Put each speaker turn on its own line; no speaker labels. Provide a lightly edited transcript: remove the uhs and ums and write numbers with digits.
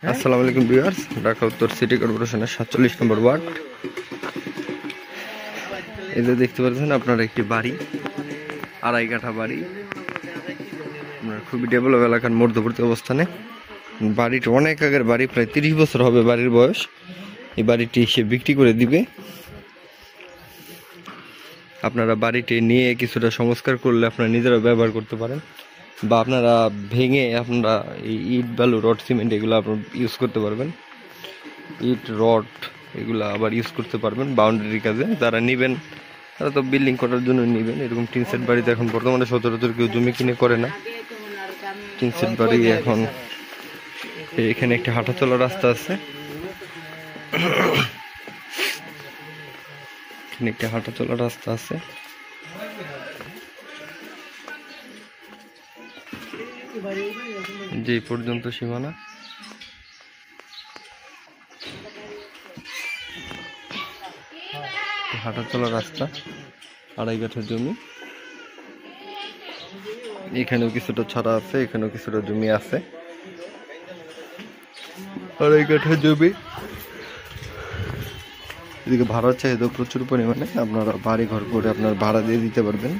আসসালামু আলাইকুম ভিউয়ার্স, ঢাকা উত্তর সিটি কর্পোরেশনের 47 নম্বর ওয়ার্ড। এই যে দেখতে পাচ্ছেন আপনারা একটি বাড়ি, আড়াই কাঠা বাড়ি, খুবই ডেভেলপ এলাকার মধ্যবর্তী অবস্থানে। বাড়িটি অনেক আগের বাড়ি, প্রায় 30 বছর হবে বাড়ির বয়স। এই বাড়িটি সে বিক্রি করে দিবে। আপনারা বাড়িটি নিয়ে কিছুটা সংস্কার করলে আপনারা নিজেরা ব্যবহার করতে পারেন, বা আপনারা ভেঙে আপনারা এই ইট, বালু, রড, সিমেন্ট এগুলো আপনারা ইউজ করতে পারবেন। ইট, রড এগুলো আবার ইউজ করতে পারবেন বাউন্ডারির কাজে। যারা নেবেন তারা তো বিল্ডিং করার জন্য নেবেন। এরকম টিন সেট বাড়িতে এখন বর্তমানে সচরাচর কেউ জমি কিনে করে না। টিন সেট বাড়ি এখন এখানে একটা হাঁটা চলার রাস্তা আছে, এখানে একটা হাঁটা চলার রাস্তা আছে। যে পর্যন্ত সীমানা, হাঁটা চলা রাস্তা, আড়াই কাঠা জমি। এখানেও কিছুটা ছাড়া আছে, এখানেও কিছুটা জমি আছে। আড়াই কাঠা জমি, এদিকে ভাড়ার চাহিদা প্রচুর পরিমাণে। আপনারা বাড়ি ঘর করে আপনার ভাড়া দিয়ে দিতে পারবেন।